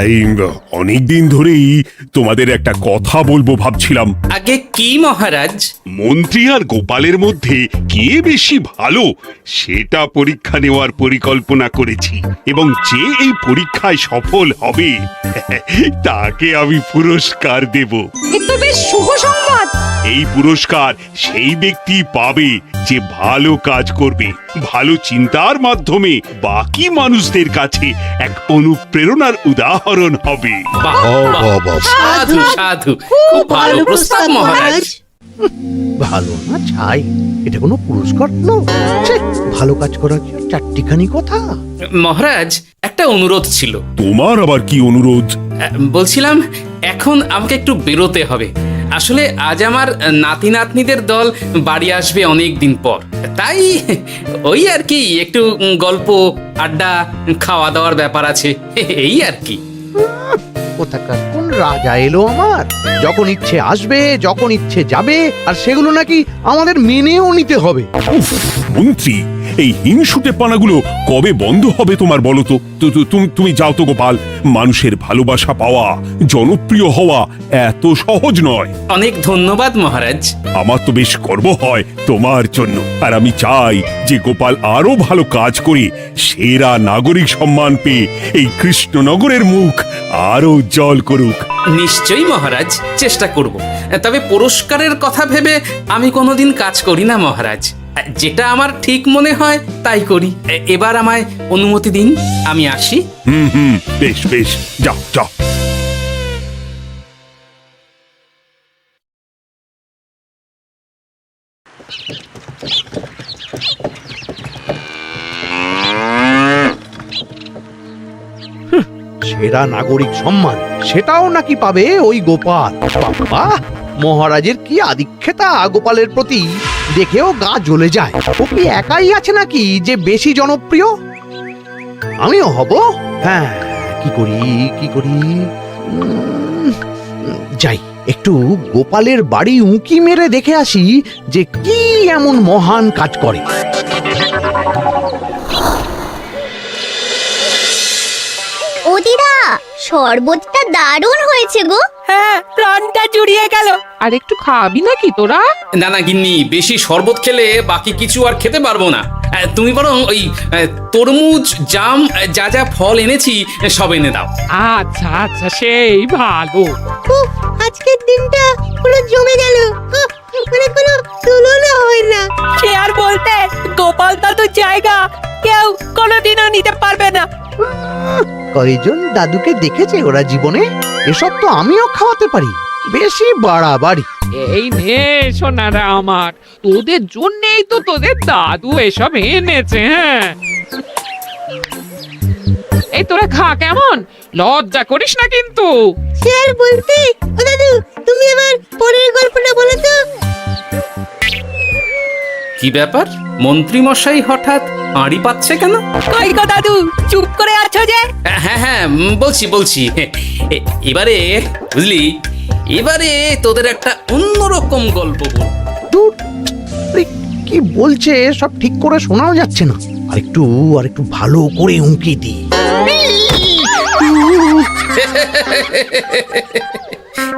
এই অনেকদিন ধরেই তোমাদের একটা কথা বলবো ভাবছিলাম। আগে কি মহারাজ? মন্ত্রী আর গোপালের মধ্যে কে বেশি ভালো সেটা পরীক্ষা নেওয়ার পরিকল্পনা করেছি, এবং যে এই পরীক্ষায় সফল হবে তাকে আমি পুরস্কার দেব। এ তো বেশ শুভ সংবাদ। এই পুরস্কার সেই ব্যক্তি পাবে যে ভালো কাজ করবে, ভালো চিন্তার মাধ্যমে বাকি মানুষদের কাছে এক অনুপ্রেরণার উদাহরণ হবে। বাহ, বাহ, সাধু সাধু, খুব ভালো প্রস্তাব মহারাজ। ভালো না ছাই, এটা কোনো পুরস্কার তো ভালো কাজ করার কি চারটিখানি কথা। মহারাজ, একটা অনুরোধ ছিল। তোমার আবার কি অনুরোধ? বলছিলাম এখন আমাকে একটু বেরোতে হবে। আসলে আজ আমার নাতি নাতনিদের দল বাড়ি আসবে অনেক দিন পর, তাই ওই আর কি একটু গল্প আড্ডা খাওয়া দাওয়ার ব্যাপার আছে, এই আর কি। কোথাকার কোন রাজা এলো আমার, যখন ইচ্ছে আসবে যখন ইচ্ছে যাবে, আর সেগুলো নাকি আমাদের মেনেও নিতে হবে। উফ, মন্ত্রী, এই হিংসুটে পানাগুলো কবে বন্ধ হবে তোমার বলো তো? তুমি যাও তো গোপাল। মানুষের ভালোবাসা পাওয়া, জনপ্রিয় হওয়া এত সহজ নয়। অনেক ধন্যবাদ মহারাজ। আমার তো বেশ গর্ব হয় তোমার জন্য, আর আমি চাই যে গোপাল আরো ভালো কাজ করে সেরা নাগরিক সম্মান পেয়ে এই কৃষ্ণনগরের মুখ আরো উজ্জ্বল করুক। নিশ্চয়ই মহারাজ, চেষ্টা করব। তবে পুরস্কারের কথা ভেবে আমি কোনোদিন কাজ করি না মহারাজ, যেটা আমার ঠিক মনে হয় তাই করি। এবার আমায় অনুমতি দিন, আমি আসি। বেশ বেশ, যাও যাও। সেরা নাগরিক সম্মান সেটাও নাকি পাবে ওই গোপাল। বাবা, মহারাজের কি আদিক্ষেতা গোপালের প্রতি, দেখেও গা জ্বলে যায়। ও কি একাই আছে নাকি যে বেশি জনপ্রিয়? আমিও হব। হ্যাঁ, কি করি কি করি, যাই একটু গোপালের বাড়ি উঁকি মেরে দেখে আসি যে কি এমন মহান কাজ করে। ও দিদা, শরবতটা দারুণ হয়েছে গো। হ্যাঁ, প্রাণটা জুড়িয়ে গেল। আর একটু খাবি নাকি তোরা? না না গিন্নি, বেশি শরবত খেলে বাকি কিছু আর খেতে পারবো না। তুমি বরং ওই তরমুজ, জাম, যা যা ফল এনেছি সব এনে দাও। আচ্ছা আচ্ছা, সেই ভালো। আজকের দিনটা পুরো জমে গেল, মানে কোনো তুলনা হয় না। সে আর বলতে, গোপাল দাদুর জায়গা কেউ কোনোদিনও নিতে পারবে না। কয়জন দাদুকে দেখেছে ওরা জীবনে? এসব তো আমিও খাওয়াতে পারি, বেশি বাড়াবাড়ি। এই নে সোনারা আমার, তোদের জন্যই তো তোদের দাদু এসব এনেছে। হ্যাঁ, এই তোরা খা, কেমন লজ্জা করিস না কিন্তু। সে আর বলতে, ও দাদু তুমি এবার পরের গল্পটা বলো তো। কি ব্যাপার, মন্ত্রী মশাই হঠাৎ আড়ি পাচ্ছে কেন? কই গো দাদু, চুপ করে আছো যে? হ্যাঁ হ্যাঁ, বলছি। এবারে বুঝলি, এবারে তোদের একটা অন্যরকম গল্প বল। দূর, কি বলছে সব ঠিক করে শোনাও যাচ্ছে না। আর একটু ভালো করে উঁকি দি।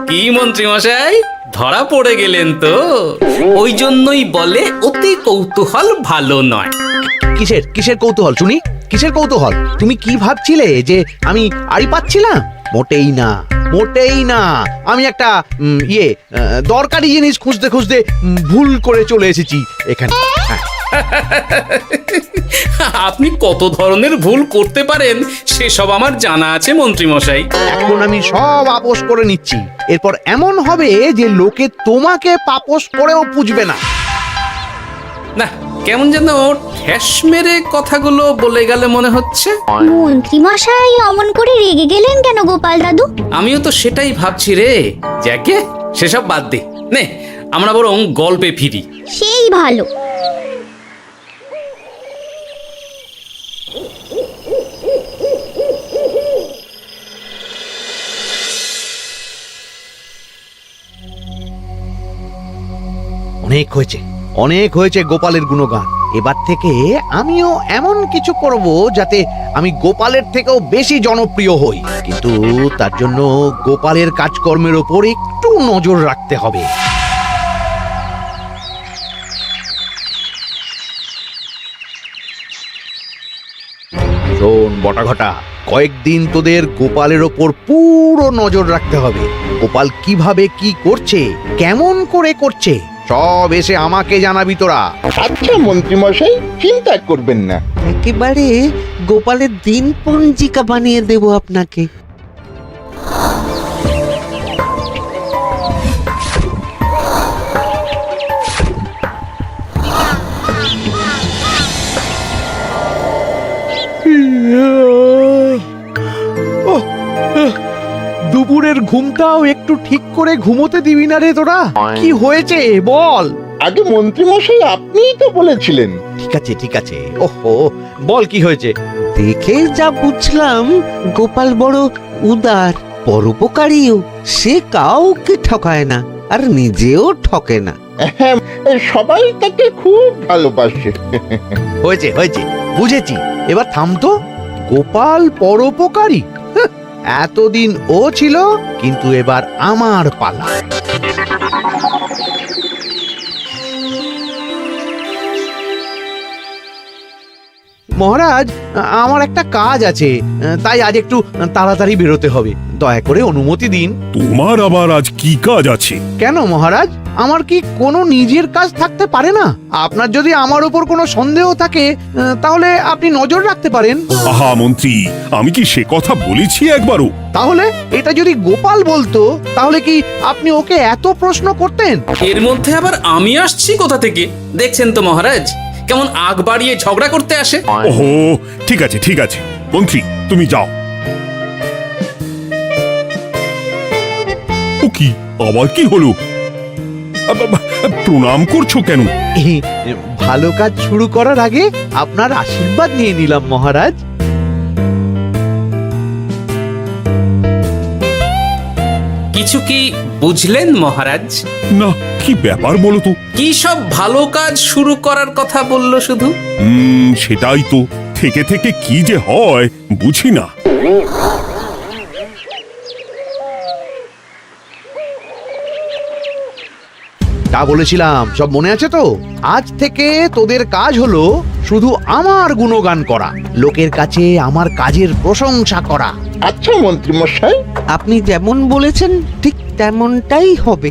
কি মন্ত্রী মশাই, ধরা পড়ে গেলেন তো? ওই জন্যই বলে অতি কৌতূহল ভালো নয়। কিসের কৌতূহল শুনি? কিসের কৌতূহল? তুমি কি ভাবছিলে যে আমি আড়ি পাচ্ছিলাম? মোটেই না, মোটেই না। আমি একটা দরকারি জিনিস খুঁজতে খুঁজতে ভুল করে চলে এসেছি এখানে। হ্যাঁ। আপনি কত ধরনের ভুল করতে পারেন সেসব আমার জানা আছে মন্ত্রী মশাই। এখন আমি সব আপোষ করে নিচ্ছি। এরপর এমন হবে যে লোকে তোমাকে পাপোশ করেও পুজবে না। না, কেমন যেন ঠেস মেরে কথাগুলো বলে গেলে মনে হচ্ছে। মন্ত্রী মশাই অমন করে রেগে গেলেন কেন গোপাল দাদু? আমিও তো সেটাই ভাবছি রে। যাকে সেসব বাদ দে, নে আমরা বরং গল্পে ফিরি। সেই ভালো। অনেক হয়েছে গোপালের গুণগান। এবার থেকে আমিও এমন কিছু করব যাতে আমি গোপালের থেকেও বেশি জনপ্রিয় হই, কিন্তু তার জন্য গোপালের কাজকর্মের ওপর একটু নজর রাখতে হবে। শোন বটাঘটা, কয়েকদিন তোদের গোপালের ওপর পুরো নজর রাখতে হবে। গোপাল কিভাবে কি করছে, কেমন করে করছে, সব এসে আমাকে জানাবি তোরা। আচ্ছা মন্ত্রীমশাই, চিন্তা করবেন না। একেবারে গোপালের দিন পঞ্জিকা বানিয়ে দেব আপনাকে। দুপুরের ঘুমটাও একটু ঠিক করে ঘুমোতে দিবি না রে তোরা? কি হয়েছে বল। আগে মন্ত্রীমশাই আপনিই তো বলেছিলেন। ঠিক আছে ঠিক আছে, ওহো বল কি হয়েছে। দেখে যা বুঝলাম গোপাল বড় উদার, পরোপকারীও। সে কাউকে ঠকায় না আর নিজেও ঠকে না। হ্যাঁ, সবাই তাকে খুব ভালোবাসে। হয়েছে হয়েছে, বুঝেছি। এবার থাম তো। গোপাল পরোপকারী? হাহ, এতদিন ও ছিল, কিন্তু এবার আমার পালা। মহারাজ, আমার একটা কাজ আছে, তাই আজ একটু তাড়াতাড়ি বেরোতে হবে। দয়া করে অনুমতি দিন। তোমার আবার আজ কি কাজ আছে? কেন মহারাজ, আমার কি কোনো নিজের কাজ থাকতে পারে না? আপনার যদি আমার উপর কোনো সন্দেহ থাকে, তাহলে আপনি নজর রাখতে পারেন। আহা মন্ত্রী, আমি কি সে কথা বলেছি একবারও? তাহলে এটা যদি গোপাল বলতো, তাহলে কি আপনি ওকে এত প্রশ্ন করতেন? এর মধ্যে আবার আমি আসছি কোথা থেকে? দেখছেন তো মহারাজ, কেমন আগ বাড়িয়ে ঝগড়া করতে আসে। ওহো, ঠিক আছে ঠিক আছে, মন্ত্রী তুমি যাও। ও কি, আবার কি হলো? প্রণাম করছো কেন? ভালো কাজ শুরু করার আগে আপনার আশীর্বাদ নিয়ে নিলাম মহারাজ। কিছু কি বুঝলেন মহারাজ? না, কি ব্যাপার বলো তো? কি সব ভালো কাজ শুরু করার কথা বললো শুধু? সেটাই তো, থেকে থেকে কি যে হয় বুঝি না। তা বলেছিলাম, সব মনে আছে তো? আজ থেকে তোদের কাজ হলো শুধু আমার গুণগান করা, লোকের কাছে আমার কাজের প্রশংসা করা। আচ্ছা মন্ত্রীমশাই। আপনি যেমন বলেছেন ঠিক তেমনটাই হবে।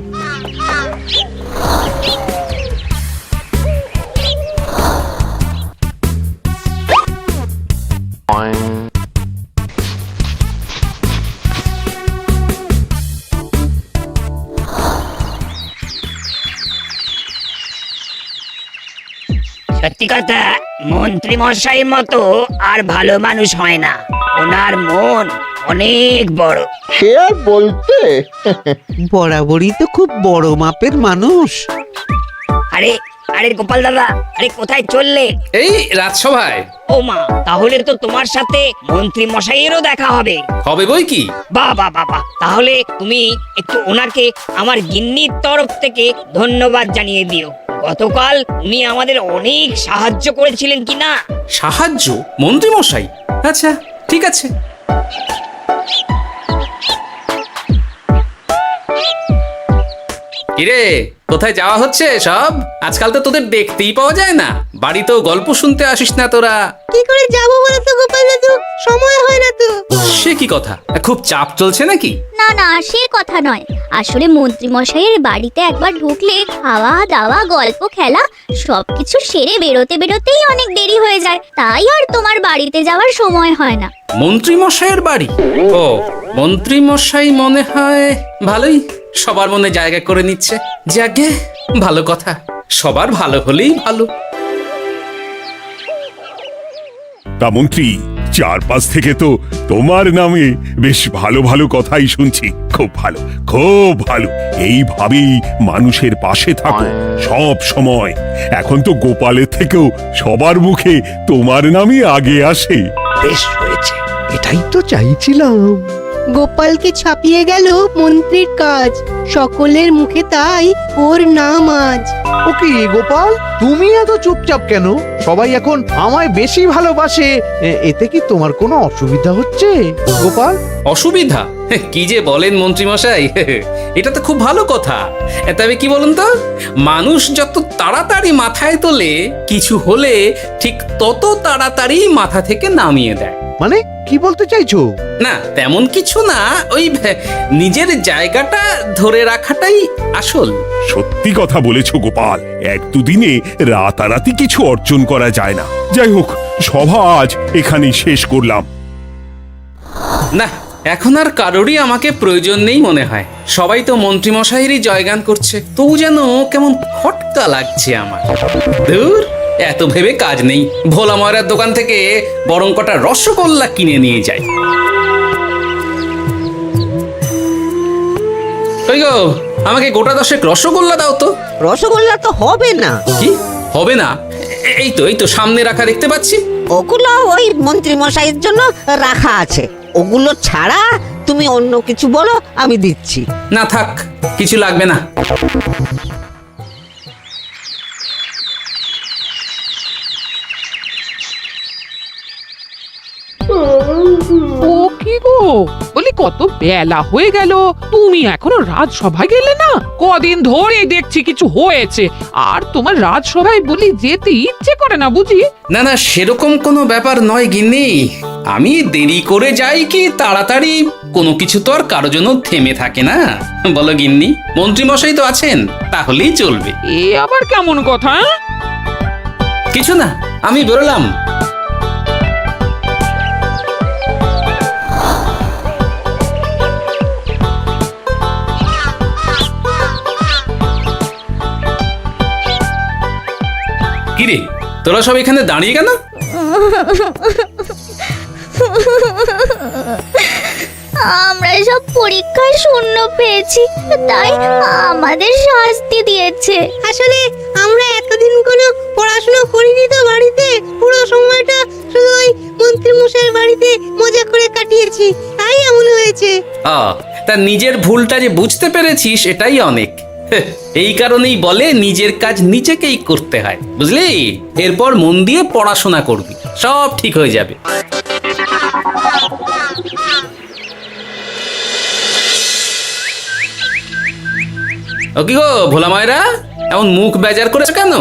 সত্যি কথা, মন্ত্রী মশাইয়ের মতো আর ভালো মানুষ হয় না। ওনার মন অনেক বড়। সে আর বলতে। বরাবরই তো খুব বড় মাপের মানুষ। আরে আরে গোপাল দাদা, আরে কোথায় চললে? এই রাজসভায়। ও মা, তাহলে তো তোমার সাথে মন্ত্রী মশাইয়েরও দেখা হবে। হবে বই কি? বাবা বাবা, তাহলে তুমি একটু ওনাকে আমার গিন্নির তরফ থেকে ধন্যবাদ জানিয়ে দিও। গতকাল উনি আমাদের অনেক সাহায্য করেছিলেন কিনা। সাহায্য? মন্ত্রী মশাই? আচ্ছা ঠিক আছে। কিরে, কোথায় যাওয়া হচ্ছে সব? আজকাল তো তোদের দেখতেই পাওয়া যায় না। বাড়িতেও গল্প শুনতে আসিস না তোরা। কি করে যাবো বলতো গোপাল দাদু, সময় হয় না তো। সে কি কথা, খুব চাপ চলছে নাকি? না না, সে কথা নয়। আসলে মন্ত্রী মশাইয়ের বাড়িতে একবার ঢুকলে খাওয়া দাওয়া গল্প খেলা সবকিছু সেরে বেরোতে বেরোতেই অনেক দেরি হয়ে যায়, তাই আর তোমার বাড়িতে যাওয়ার সময় হয় না। মন্ত্রী মশাইয়ের বাড়ি? ও, মন্ত্রী মশাই মনে হয় ভালোই সবার মনে জায়গা করে নিচ্ছে। যাকে ভালো কথা, সবার ভালো হলেই ভালো। তা মন্ত্রী, চারপাশ থেকে তো তোমার নামে বেশ ভালো ভালো কথাই শুনছি। খুব ভালো, খুব ভালো। এইভাবেই মানুষের পাশে থাকো সব সময়। এখন তো গোপালের থেকেও সবার মুখে তোমার নামই আগে আসে। বেশ হয়েছে, এটাই তো চাইছিলাম। গোপালকে ছাপিয়ে গেল মন্ত্রীর কাজ, সকলের মুখে তাই ওর নাম আজ। ও কি গোপাল, তুমি এত চুপচাপ কেন? সবাই এখন আমায় বেশি ভালোবাসে, এতে কি তোমার কোনো অসুবিধা হচ্ছে গোপাল? অসুবিধা? কি যে বলেন মন্ত্রীমশাই, এটা তো খুব ভালো কথা। তবে কি বলুন তো, মানুষ যত তাড়াতাড়ি মাথায় তোলে, কিছু হলে ঠিক তত তাড়াতাড়ি মাথা থেকে নামিয়ে দেয়। মানে কি বলতে চাইছো? না তেমন কিছু না, ওই নিজের জায়গাটা ধরে রাখাটাই আসল। সত্যি কথা বলেছো গোপাল, এক দুদিনে রাতারাতি কিছু অর্জন করা যায় না। যাই হোক, সভা আজ এখানেই শেষ করলাম। না, এখন আর কারোরই আমাকে প্রয়োজন নেই মনে হয়। সবাই তো মন্ত্রীমশাইয়েরই জয়গান করছে, তবু যেন কেমন খটকা লাগছে আমার। ধুর, এত ভেবে কাজ নেই, ভোলা ময়রার দোকান থেকে বরং কটা রসগোল্লা কিনে নিয়ে যাই। ওই গো, আমাকে গোটা 10 রসগোল্লা দাও তো। রসগোল্লা তো হবে না। কি হবে না? এই তো সামনে রাখা দেখতে পাচ্ছি। ওগুলো ওই মন্ত্রী মশাইয়ের জন্য রাখা আছে, ওগুলো ছাড়া তুমি অন্য কিছু বলো, আমি দিচ্ছি। না থাক, কিছু লাগবে না। ও কি গো, বলি কত বেলা হয়ে গেল, তুমি এখনো রাজসভায় গেলে না? কদিন ধরে দেখছি কিছু হয়েছে, আর তোমার রাজসভায় বলি যেতে ইচ্ছে করে না বুঝি? না না, সেরকম কোনো ব্যাপার নয় গিন্নি। আমি দেরি করে যাই কি তাড়াতাড়ি, কোনো কিছু তো আর কারো জন্য থেমে থাকে না, বলো গিন্নি? মন্ত্রীমশাই তো আছেন, তাহলেই চলবে। এ আবার কেমন কথা? কিছু না, আমি বেরোলাম। কিরে, তোরা সব এখানে দাঁড়িয়ে কেন? আমরা সব পরীক্ষায় শূন্য পেয়েছি, তাই আমাদের শাস্তি দিয়েছে। আসলে আমরা এতদিন কোনো পড়াশোনা করিনি তো বাড়িতে, পুরো সময়টা শুধু ওই মন্ত্রী মশাইয়ের বাড়িতে মজা করে কাটিয়েছি, তাই এমন হয়েছে। তা নিজের ভুলটা যে বুঝতে পেরেছিস, এটাই অনেক। এই কারণেই বলে নিজের কাজ নিজেকেই করতে হয়, বুঝলি? এরপর মন দিয়ে পড়াশোনা করবি, সব ঠিক হয়ে যাবে। ও কি গো ভোলা ময়রা, এমন মুখ বেজার করেছো কেন?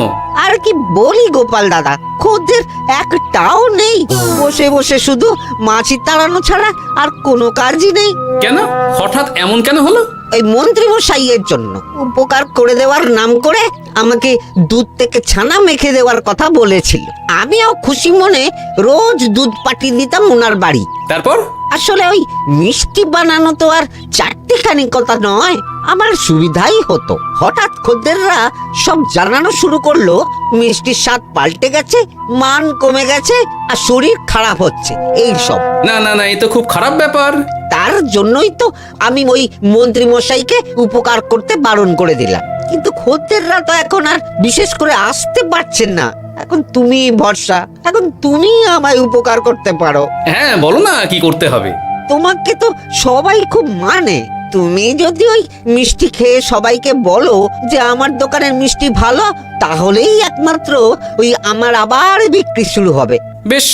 আর কি বলি গোপাল দাদা, খদ্দের একটাও নেই, বসে বসে শুধু মাছি তাড়ানো ছাড়া আর কোনো কাজই নেই। কেন, হঠাৎ এমন কেন হলো? এই মন্ত্রী মশাইয়ের জন্য উপকার করে দেওয়ার নাম করে আমাকে দুধ থেকে ছানা মেখে দেওয়ার কথা বলেছিল। আমিও খুশি মনে রোজ দুধ পাঠিয়ে দিতাম ওনার বাড়ি। তারপর? আসলে ওই মিষ্টি বানানো তো আর চারটিখানি কথা নয়, আমার সুবিধাই হতো। হঠাৎ খদ্দেররা সব জানানো শুরু করলো মিষ্টির স্বাদ পাল্টে গেছে, মান কমে গেছে, আর শরীর খারাপ হচ্ছে, এই সব। না না না, এ তো খুব খারাপ ব্যাপার। তার জন্যই তো আমি ওই মন্ত্রী মশাইকে উপকার করতে বারণ করে দিলাম। কিন্তু খদ্দেররা তো এখন আর বিশেষ করে আসতে পারছেন না। এখন তুমি ভরসা, এখন তুমি আমায় উপকার করতে পারো। হ্যাঁ বলো না, কি করতে হবে? তোমাকে তো সবাই খুব মানে, তুমি যদি ওই মিষ্টি খেয়ে সবাইকে বলো যে আমার দোকানের মিষ্টি ভালো, তাহলেই একমাত্র ওই আমার আবার বিক্রি শুরু হবে। বেশ।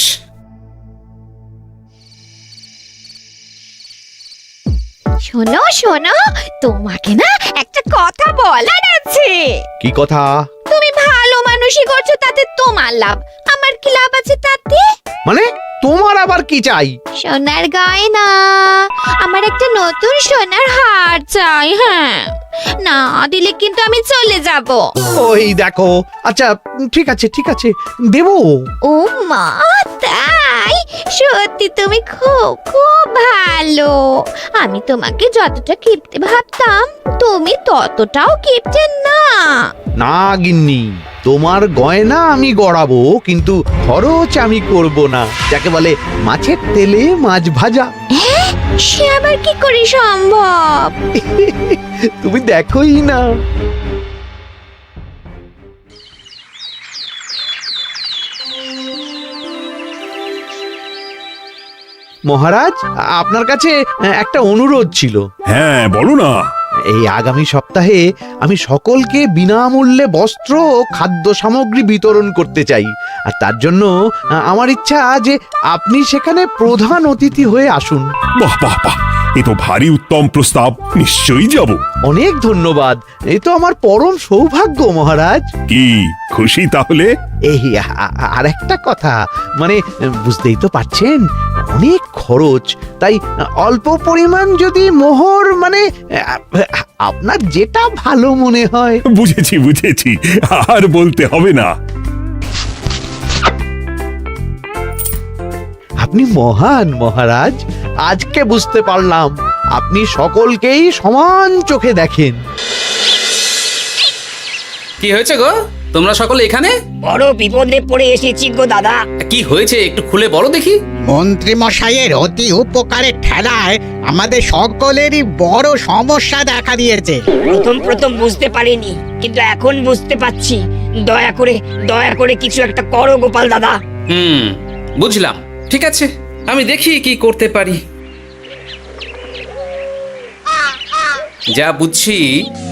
শোনো শোনো, তোমাকে না একটা কথা বলার আছে। কি কথা? তুমি ভালো মানুষই করছো, তাতে তোমার লাভ, আমার কি লাভ আছে তাতে? মানে তোমার আবার কি চাই? সোনার গয়না, আমার একটা নতুন সোনার হার চাই। হ্যাঁ, না দিলে কিন্তু আমি চলে যাব। ওই দেখো, আচ্ছা ঠিক আছে ঠিক আছে, দেবো। ও মা, তাই? সত্যি তুমি খুব খুব ভালো। আমি তোমাকে যতটা কিপটে ভাবতাম, তুমি ততটাও কিপটে না। না গিন্নি, তোমার গয়না আমি গড়াবো, কিন্তু খরচ আমি করব না। যাকে বলে মাছের তেলে মাছ ভাজা। সে আবার কি করে সম্ভব? তুমি দেখোই না। মহারাজ, আপনার কাছে একটা অনুরোধ ছিল। হ্যাঁ বলো না। এই আগামী সপ্তাহে আমি সকলকে বিনামূল্যে বস্ত্র ও খাদ্য সামগ্রী বিতরণ করতে চাই। আর তার জন্য আমার ইচ্ছা যে আপনি সেখানে প্রধান অতিথি হয়ে আসুন। বাহ বাহ বাহ, এ তো ভারী উত্তম প্রস্তাব, নিশ্চয়ই যাব। অনেক ধন্যবাদ, এই তো আমার পরম সৌভাগ্য মহারাজ। কি খুশি তাহলে? এই আর একটা কথা, মানে বুঝতেই তো পারছেন অনেক খরচ, তাই অল্প পরিমাণ যদি মোহর, মানে আপনার যেটা ভালো মনে হয়। বুঝেছি বুঝেছি, আর বলতে হবে না। আপনি মহান মহারাজ, আজকে বুঝতে পারলাম আপনি সকলকেই সমান চোখে দেখেন। কি হয়েছে গো, তোমরা সকলে এখানে? বড় বিপদে পড়ে এসেছি গো দাদা। কি হয়েছে একটু খুলে বলো দেখি। মন্ত্রী মশাইয়ের অতি উপকারের ঠেলায় আমাদের সকলেরই বড় সমস্যা দেখা দিয়েছে। প্রথম বুঝতে পারিনি, কিন্তু এখন বুঝতে পারছি। দয়া করে কিছু একটা করো গোপাল দাদা। বুঝলাম, ঠিক আছে, আমি দেখি কি করতে পারি। যা বুঝছি,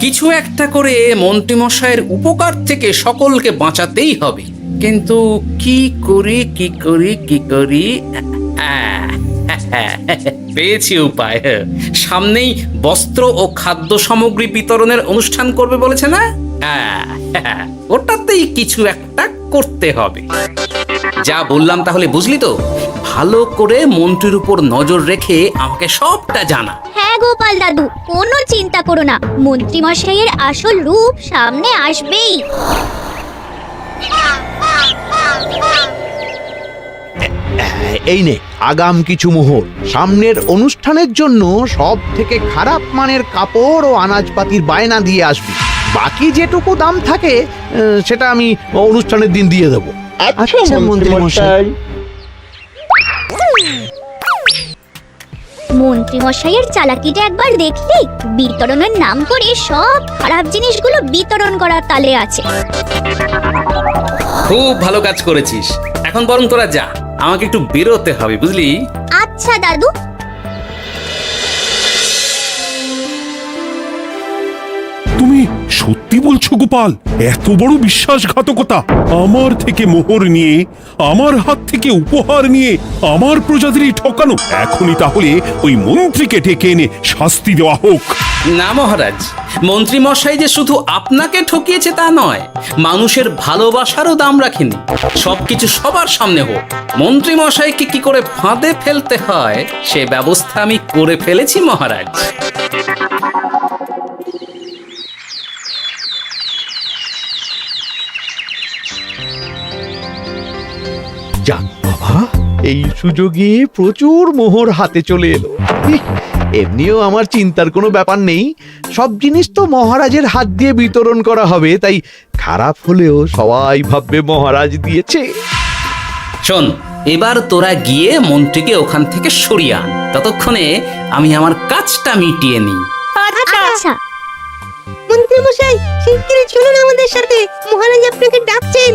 কিছু একটা করে মন্ত্রীমশাইয়ের উপকার থেকে সকলকে বাঁচাতেই হবে। কিন্তু কি করি পেয়েছি উপায়। সামনেই বস্ত্র ও খাদ্য সামগ্রী বিতরণের অনুষ্ঠান করবে বলেছে না? ওটাতেই কিছু একটা করতে হবে। যা বললাম তাহলে বুঝলি তো? ভালো করে মন্ত্রীর উপর নজর রেখে আমাকে সবটা জানা। হ্যাঁ গোপাল দাদু, কোনো চিন্তা করো না, মন্ত্রী মশাইয়ের আসল রূপ সামনে আসবেই। এই নে আগাম কিছু মোহর। সামনের অনুষ্ঠানের জন্য সব থেকে খারাপ মানের কাপড় ও আনাজপাতির বায়না দিয়ে আসবি। বাকি যেটুকু দাম থাকে সেটা আমি অনুষ্ঠানের দিন দিয়ে দেবো। আচ্ছা মন্ত্রী মশাই। মন্ত্রী মশাইয়ের চালাকিটা একবার দেখলি? বিতরণের নাম করে সব খারাপ জিনিসগুলো বিতরণ করার তালে আছে। খুব ভালো কাজ করেছিস। এখন বরং তোরা যা, আমাকে একটু বেরোতে হবে, বুঝলি? আচ্ছা দাদু। তুমি সত্যি বলছো গোপাল? এত বড় বিশ্বাসঘাতকতা! আমার থেকে মোহর নিয়ে, আমার হাত থেকে উপহার নিয়ে আমার প্রজাদেরই ঠকানো। এখনই তাহলে ওই মন্ত্রীকে ডেকে এনে শাস্তি দেওয়া হোক। না মহারাজ, মন্ত্রী মশাই যে শুধু আপনাকে ঠকিয়েছে তা নয়, মানুষের ভালোবাসারও দাম রাখেনি। সবকিছু সবার সামনে হোক। মন্ত্রী মশাইকে কি করে ফাঁদে ফেলতে হয় সে ব্যবস্থা আমি করে ফেলেছি মহারাজ। যাক বাবা, এই সুযোগে প্রচুর মোহর হাতে চলে এলো। এমনিও আমার চিন্তার কোনো ব্যাপার নেই, সব জিনিস তো মহারাজের হাত দিয়ে বিতরণ করা হবে, তাই খারাপ হলেও সবাই ভাববে মহারাজ দিয়েছে। শোন, এবার তোরা গিয়ে মন্ত্রীকে ওখান থেকে সরিয়ে আন। ততক্ষণে আমি আমার কাজটা মিটিয়ে নিই। আচ্ছা। মন্ত্রী মশাই, শিগগিরই চলুন আমাদের সাথে, মহারাজ আপনাকে ডাকছেন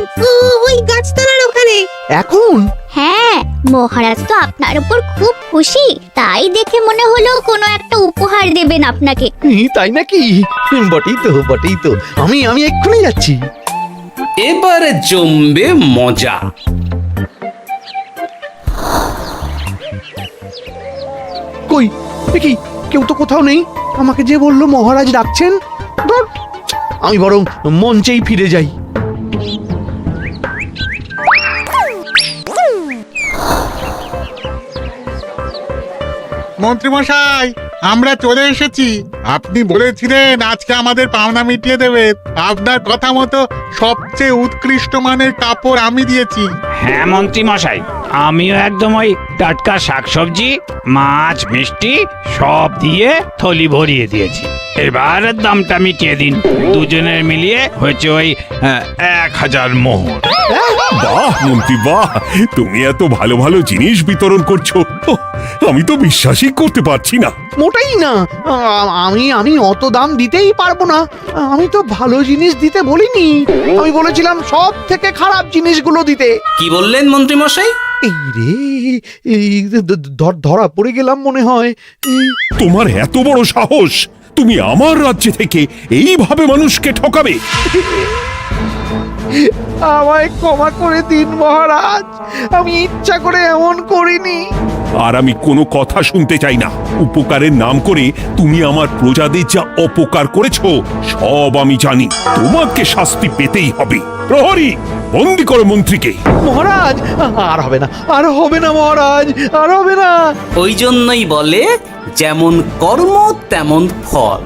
ওই গাছতলার ওখানে। এখন? হ্যাঁ, মহারাজ তো আপনার উপর খুব খুশি, তাই দেখে মনে হলো কোনো একটা উপহার দেবেন আপনাকে। তাই নাকি? বটেই তো, আমি এক্ষুনি যাচ্ছি। এবারে জমবে মজা। কই দেখি কেউ তো কোথাও নেই। আমাকে যে বললো মহারাজ ডাকছেন, ধুর, আমি বরং মঞ্চেই ফিরে যাই। মন্ত্রী মশাই, আমরা চলে এসেছি। আপনি বলেছিলেন আজকে আমাদের পাওনা মিটিয়ে দেবেন। আপনার কথা মতো সবচেয়ে উৎকৃষ্ট মানের কাপড় আমি দিয়েছি। হ্যাঁ মন্ত্রী মশাই, আমিও একদম ওই টাটকা শাকসবজি, মাছ, মিষ্টি সব দিয়ে থলি ভরিয়ে দিয়েছি। এবার দামটা মিটিয়ে দিন। দুজনের মিলিয়ে হয়েছে ওই 1000 মোহর। বাহ মন্ত্রী বাহ, তুমি এত ভালো ভালো জিনিস বিতরণ করছো, আমি তো বিশ্বাসই করতে পারছি না। মোটাই না, আমি অত দাম দিতেই পারবো না। আমি তো ভালো জিনিস দিতে বলিনি, আমি বলেছিলাম সব থেকে খারাপ জিনিসগুলো দিতে। কি বললেন মন্ত্রী মশাই? এই রে, এই ধরা পড়ে গেলাম মনে হয়। তোমার এত বড় সাহস, তুমি আমার রাজ্যে থেকে এইভাবে মানুষকে ঠকাবে? আমায় ক্ষমা করে দিন মহারাজ, আমি ইচ্ছা করে এমন করিনি। আর আমি কোনো কথা শুনতে চাই না। উপকারের নাম করে তুমি আমার প্রজাদের যা অপকার করেছো সব আমি জানি। তোমাকে শাস্তি পেতেই হবে। প্রহরী, বন্দি করো মন্ত্রীকে। মহারাজ, আর হবে না, আর হবে না মহারাজ, আর হবে না। ওই জন্যই বলে যেমন কর্ম তেমন ফল।